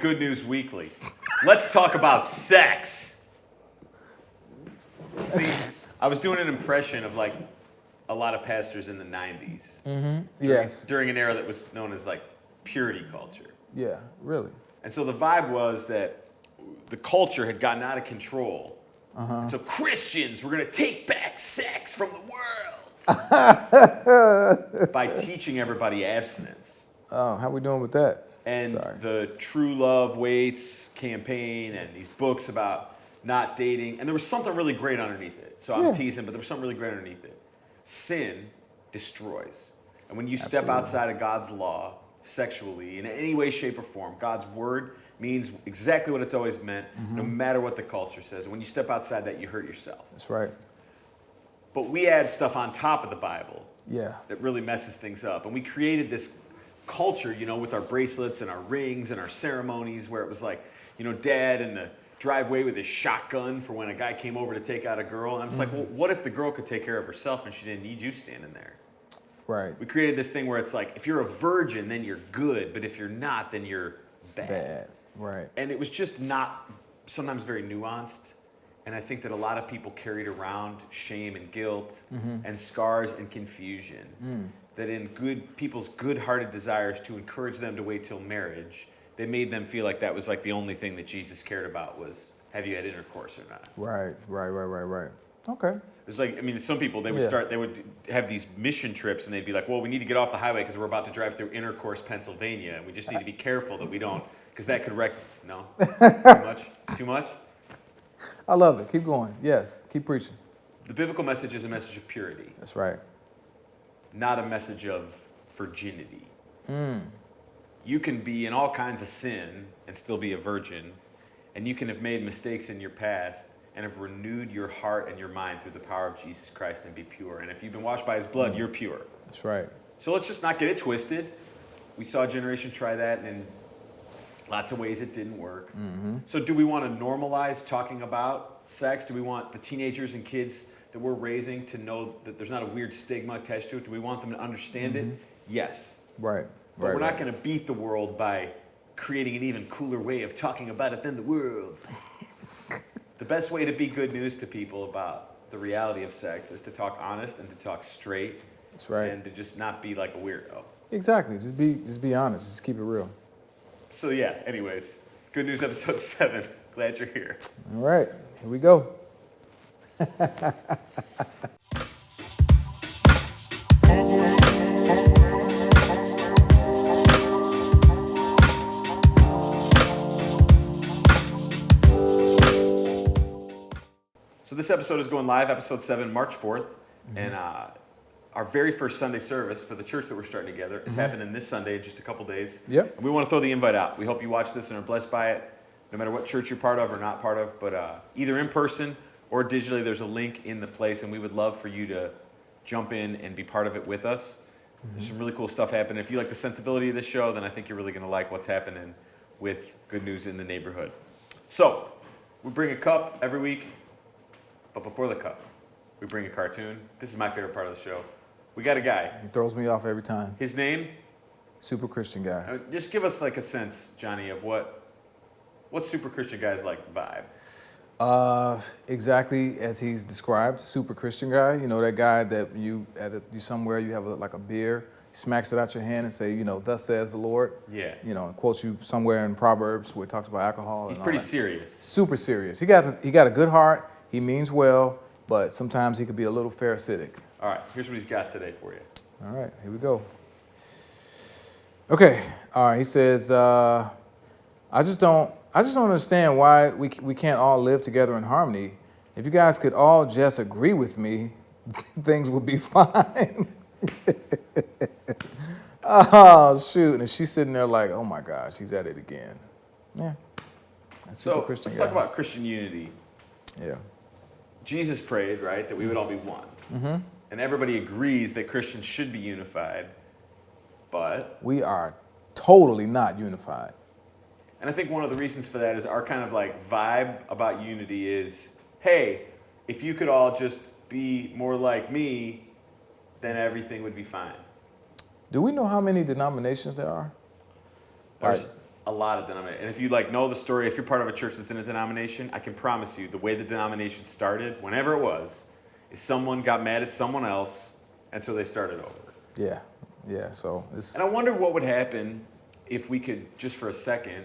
Good News Weekly. Let's talk about sex. See, I was doing an impression of like a lot of pastors in the 90s. Mm-hmm. Yes. During an era that was known as like purity culture. Yeah, really. And so the vibe was that the culture had gotten out of control. And so Christians were going to take back sex from the world by teaching everybody abstinence. Oh, how we doing with that? And Sorry. the True Love Waits campaign and these books about not dating. And there was something really great underneath it. So I'm teasing, but there was something really great underneath it. Sin destroys. And when you step outside of God's law sexually in any way, shape, or form, God's word means exactly what it's always meant, no matter what the culture says. And when you step outside that, you hurt yourself. That's right. But we add stuff on top of the Bible that really messes things up. And we created this culture, you know, with our bracelets and our rings and our ceremonies where it was like, you know, dad in the driveway with his shotgun for when a guy came over to take out a girl. And I'm just like, well, what if the girl could take care of herself and she didn't need you standing there? Right. We created this thing where it's like, if you're a virgin, then you're good. But if you're not, then you're bad. Right. And it was just not sometimes very nuanced. And I think that a lot of people carried around shame and guilt and scars and confusion. That in people's good-hearted desires to encourage them to wait till marriage, they made them feel like that was like the only thing that Jesus cared about was, have you had intercourse or not? Right. Okay. It's like, I mean, some people, they would have these mission trips and they'd be like, well, we need to get off the highway because we're about to drive through Intercourse, Pennsylvania. And we just need to be careful that we don't, because that could wreck, no? Too much? I love it. Keep going. Yes. Keep preaching. The biblical message is a message of purity. That's right. Not a message of virginity. You can be in all kinds of sin and still be a virgin, and you can have made mistakes in your past and have renewed your heart and your mind through the power of Jesus Christ and be pure. And if you've been washed by his blood, you're pure. That's right. So let's just not get it twisted. We saw a generation try that, and in lots of ways it didn't work. So do we want to normalize talking about sex? Do we want the teenagers and kids that we're raising to know that there's not a weird stigma attached to it? Do we want them to understand it? Yes. Right. But we're not going to beat the world by creating an even cooler way of talking about it than the world. The best way to be good news to people about the reality of sex is to talk honest and to talk straight. That's right. And to just not be like a weirdo. Exactly. Just be honest. Just keep it real. So yeah, anyways, Good News episode 7. Glad you're here. All right. Here we go. So this episode is going live, episode 7, March 4th. And our very first Sunday service for the church that we're starting together is happening this Sunday in just a couple days. Yep. And we want to throw the invite out. We hope you watch this and are blessed by it, no matter what church you're part of or not part of. But either in person or digitally, there's a link in the place, and we would love for you to jump in and be part of it with us. There's some really cool stuff happening. If you like the sensibility of this show, then I think you're really going to like what's happening with Good News in the neighborhood. So, we bring a cup every week, but before the cup, we bring a cartoon. This is my favorite part of the show. We got a guy. He throws me off every time. His name? Super Christian guy. Just give us like a sense, Johnny, of what Super Christian guys like vibe. Exactly as he's described, super Christian guy. You know, that guy that you somewhere, you have like a beer, he smacks it out your hand and say, you know, thus says the Lord. Yeah. You know, and quotes you somewhere in Proverbs where it talks about alcohol. He's and pretty all that. serious. Super serious. He got a good heart. He means well, but sometimes he could be a little pharisaic. All right, here's what he's got today for you. All right, here we go. Okay, all right. He says, I just don't understand why we can't all live together in harmony. If you guys could all just agree with me, things would be fine. Oh, shoot. And she's sitting there like, oh, my gosh, he's at it again. Yeah. So let's talk about Christian unity. Yeah. Jesus prayed, right, that we would all be one. And everybody agrees that Christians should be unified, but we are totally not unified. And I think one of the reasons for that is our kind of like vibe about unity is, hey, if you could all just be more like me, then everything would be fine. Do we know how many denominations there are? There's a lot of denominations. And if you like know the story, if you're part of a church that's in a denomination, I can promise you the way the denomination started, whenever it was, is someone got mad at someone else, and so they started over. Yeah, yeah. So it's And I wonder what would happen if we could, just for a second,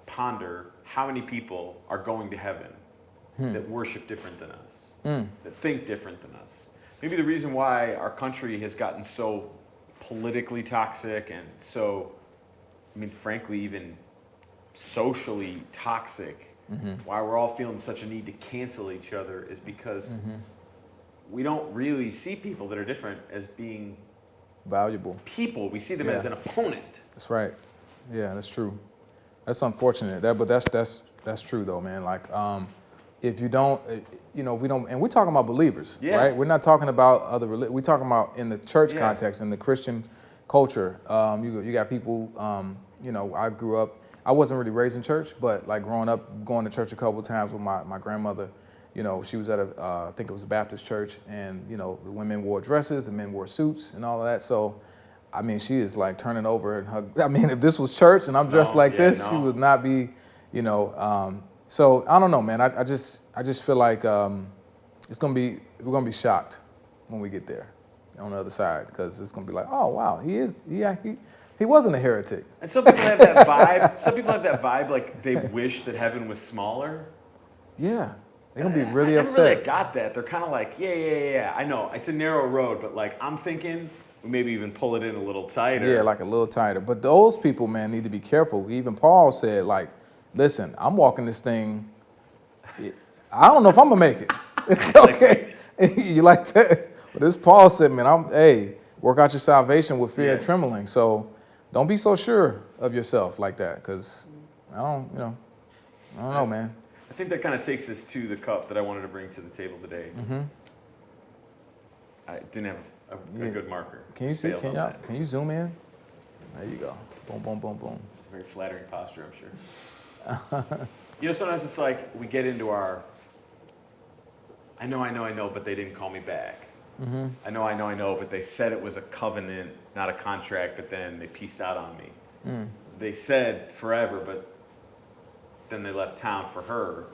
ponder how many people are going to heaven that worship different than us, that think different than us. Maybe the reason why our country has gotten so politically toxic and so, I mean, frankly, even socially toxic, why we're all feeling such a need to cancel each other is because we don't really see people that are different as being valuable. people. We see them Yeah. as an opponent. That's right. Yeah, that's true. That's unfortunate. But that's true though, man. Like, if you don't, we don't, and we're talking about believers, Yeah. right? We're not talking about other we're talking about in the church Yeah. context, in the Christian culture. You got people. I grew up. I wasn't really raised in church, but like growing up, going to church a couple of times with my grandmother. She was at I think it was a Baptist church, and the women wore dresses, the men wore suits, and all of that. So, I mean, she is like turning over and hug. I mean, if this was church and I'm dressed like this, she would not be, So I don't know, man. I just feel like we're gonna be shocked when we get there on the other side, because it's gonna be like, oh wow, he wasn't a heretic. And some people have that vibe. Some people have that vibe like they wish that heaven was smaller. Yeah. They're gonna be really I never upset. really got that. They're kind of like, yeah. I know it's a narrow road, but like I'm thinking we maybe even pull it in a little tighter. Yeah, like a little tighter. But those people, man, need to be careful. Even Paul said, like, listen, I'm walking this thing. I don't know if I'm gonna make it. Okay, you like that? But this Paul said, man, work out your salvation with fear and trembling. So don't be so sure of yourself like that, because I don't know, man. I think that kind of takes us to the cup that I wanted to bring to the table today. I didn't have a good marker. Can you see? Can you zoom in? There you go. Boom, boom, boom, boom. It's a very flattering posture, I'm sure. Sometimes it's like we get into our, I know, but they didn't call me back. I know, but they said it was a covenant, not a contract, but then they pieced out on me. They said forever, but then they left town for her.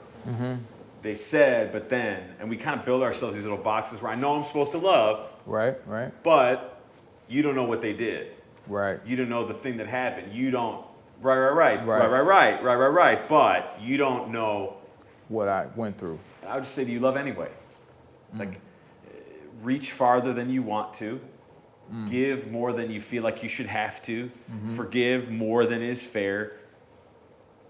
They said, but then, and we kind of build ourselves these little boxes where I know I'm supposed to love. Right. But you don't know what they did. Right. You don't know the thing that happened. You don't, right. But you don't know what I went through. And I would just say, do you love anyway? Like, reach farther than you want to. Give more than you feel like you should have to. Forgive more than is fair.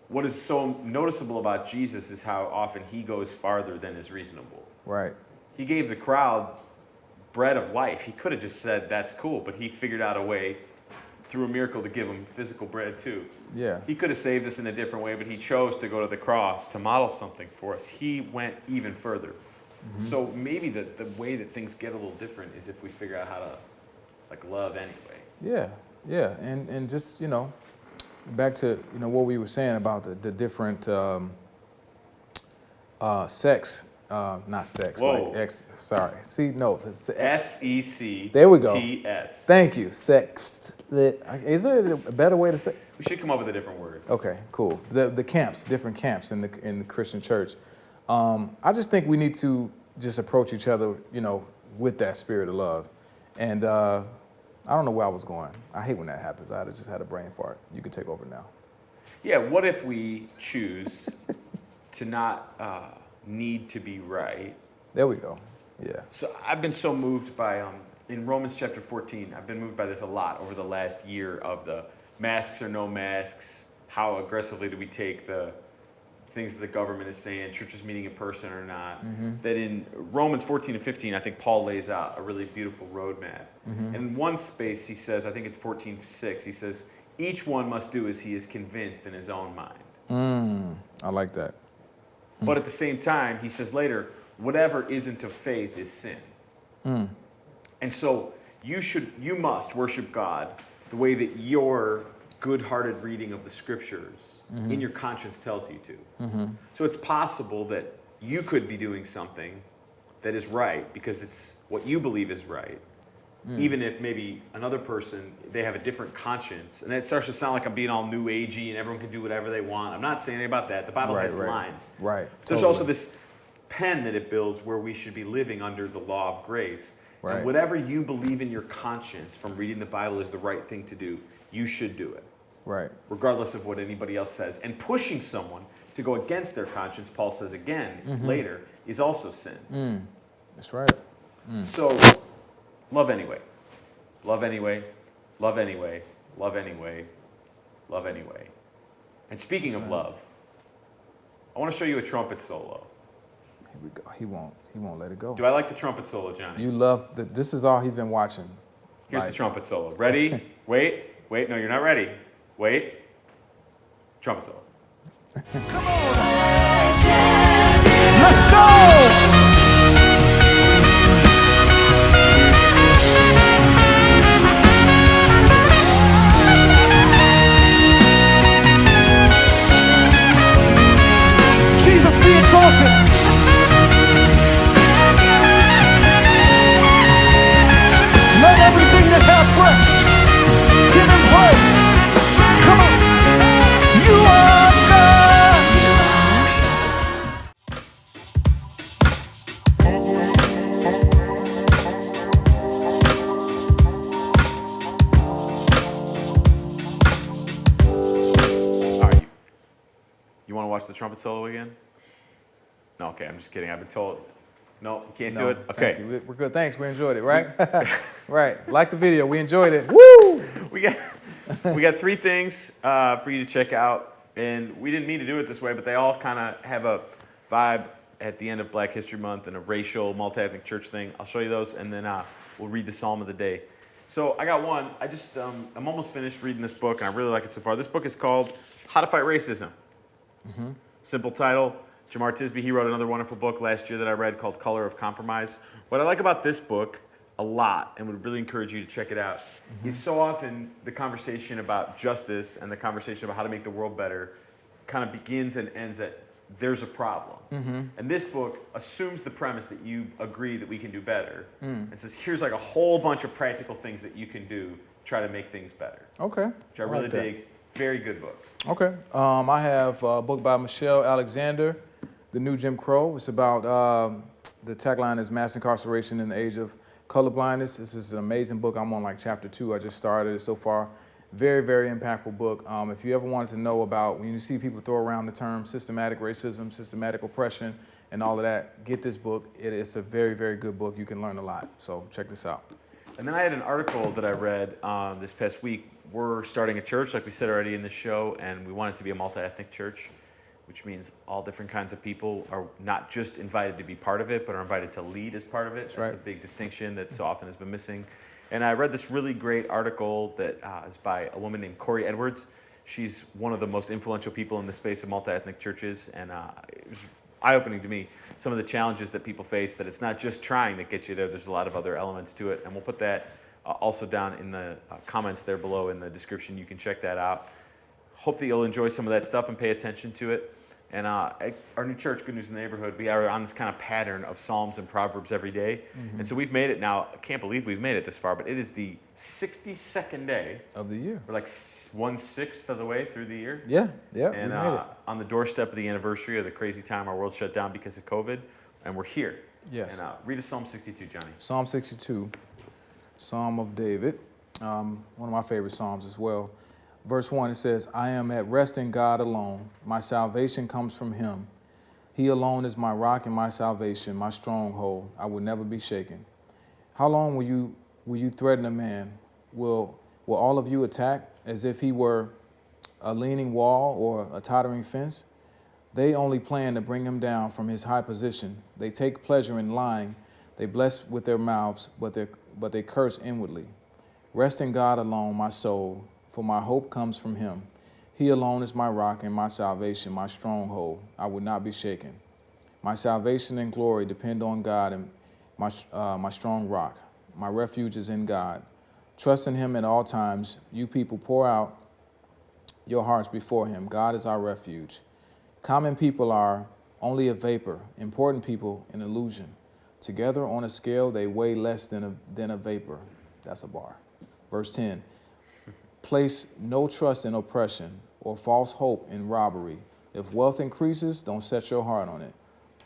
What is so noticeable about Jesus is how often he goes farther than is reasonable. Right. He gave the crowd bread of life. He could have just said, that's cool, but he figured out a way through a miracle to give them physical bread too. Yeah. He could have saved us in a different way, but he chose to go to the cross to model something for us. He went even further. So maybe the way that things get a little different is if we figure out how to like love anyway. Yeah. And just, back to what we were saying about the different sex, not sex. Whoa. Like sorry. See, no. SEC. There we go. TS. Thank you. Sex. Is there a better way to say? We should come up with a different word. Okay, cool. The camps, different camps in the Christian church. I just think we need to just approach each other, with that spirit of love. And I don't know where I was going. I hate when that happens. I just had a brain fart. You can take over now. Yeah, what if we choose to not need to be right? There we go. Yeah. So I've been so moved by, in Romans chapter 14, I've been moved by this a lot over the last year of the masks or no masks, how aggressively do we take the things that the government is saying, churches meeting in person or not. That in Romans 14 and 15, I think Paul lays out a really beautiful roadmap. And in one space, he says, I think it's 14:6, he says, each one must do as he is convinced in his own mind. I like that. But at the same time, he says later, whatever isn't of faith is sin. And so you must worship God the way that your good-hearted reading of the scriptures in your conscience tells you to. So it's possible that you could be doing something that is right because it's what you believe is right, even if maybe another person, they have a different conscience. And it starts to sound like I'm being all new agey and everyone can do whatever they want. I'm not saying anything about that. The Bible has lines. Right. There's Totally. also this pen that it builds where we should be living under the law of grace. Right. And whatever you believe in your conscience from reading the Bible is the right thing to do, you should do it. Right. Regardless of what anybody else says. And pushing someone to go against their conscience, Paul says again later, is also sin. That's right. So, love anyway. Love anyway. Love anyway. Love anyway. Love anyway. And speaking of love, I want to show you a trumpet solo. Here we go. He won't let it go. Do I like the trumpet solo, Johnny? You love this is all he's been watching. Here's the trumpet solo. Ready? Wait. No, you're not ready. Wait. Trumpet solo. Come on. Let's go. Jesus be exalted. Let everything that hath breath give him praise. Come on. You are God. All right. You want to watch the trumpet solo again? No, okay, I'm just kidding. I've been told. No, you can't do it? Okay. Thank you. We're good. Thanks. We enjoyed it, right? Right. Like the video. We enjoyed it. Woo! We got three things for you to check out, and we didn't mean to do it this way, but they all kind of have a vibe at the end of Black History Month and a racial, multi-ethnic church thing. I'll show you those, and then we'll read the Psalm of the day. So I got one. I'm almost finished reading this book, and I really like it so far. This book is called How to Fight Racism. Simple title. Jamar Tisby, he wrote another wonderful book last year that I read called Color of Compromise. What I like about this book a lot, and would really encourage you to check it out, is so often the conversation about justice and the conversation about how to make the world better kind of begins and ends at there's a problem. And this book assumes the premise that you agree that we can do better, and says here's like a whole bunch of practical things that you can do to try to make things better. Okay. Which I really dig. Very good book. Okay. I have a book by Michelle Alexander, The New Jim Crow. It's about the tagline is mass incarceration in the age of colorblindness. This is an amazing book. I'm on like chapter 2. I just started it so far. Very, very impactful book. If you ever wanted to know about when you see people throw around the term systematic racism, systematic oppression, and all of that, get this book. It's a very, very good book. You can learn a lot. So check this out. And then I had an article that I read this past week. We're starting a church, like we said already in the show, and we want it to be a multi-ethnic church, which means all different kinds of people are not just invited to be part of it, but are invited to lead as part of it. That's right. a big distinction that so often has been missing. And I read this really great article that is by a woman named Corey Edwards. She's one of the most influential people in the space of multi-ethnic churches, and it was eye-opening to me, some of the challenges that people face, that it's not just trying that gets you there, there's a lot of other elements to it. And we'll put that also down in the comments there below in the description. You can check that out. Hope that you'll enjoy some of that stuff and pay attention to it. And our new church, Good News in the Neighborhood, we are on this kind of pattern of Psalms and Proverbs every day. And so we've made it now, I can't believe we've made it this far, but it is the 62nd day. Of the year. We're like 1/6 of the way through the year. Yeah, And we made it. on the doorstep of the anniversary of the crazy time our world shut down because of COVID, and we're here. Yes. And read a Psalm 62, Johnny. Psalm 62, Psalm of David, one of my favorite Psalms as well. Verse 1, it says, I am at rest in God alone. My salvation comes from him. He alone is my rock and my salvation, my stronghold. I will never be shaken. How long will you threaten a man? Will all of you attack as if he were a leaning wall or a tottering fence? They only plan to bring him down from his high position. They take pleasure in lying. They bless with their mouths, but they curse inwardly. Rest in God alone, my soul, for my hope comes from him. He alone is my rock and my salvation, my stronghold. I will not be shaken. My salvation and glory depend on God and my strong rock. My refuge is in God. Trust in him at all times. You people, pour out your hearts before him. God is our refuge. Common people are only a vapor, important people an illusion. Together on a scale, they weigh less than a vapor. That's a bar. Verse 10, place no trust in oppression or false hope in robbery. If wealth increases, don't set your heart on it.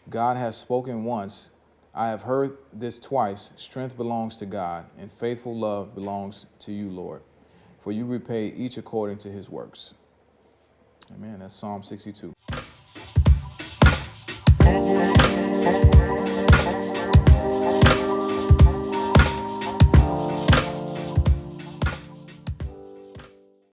God has spoken once. I have heard this twice. Strength belongs to God, and faithful love belongs to you, Lord. For you repay each according to his works. Amen. That's Psalm 62.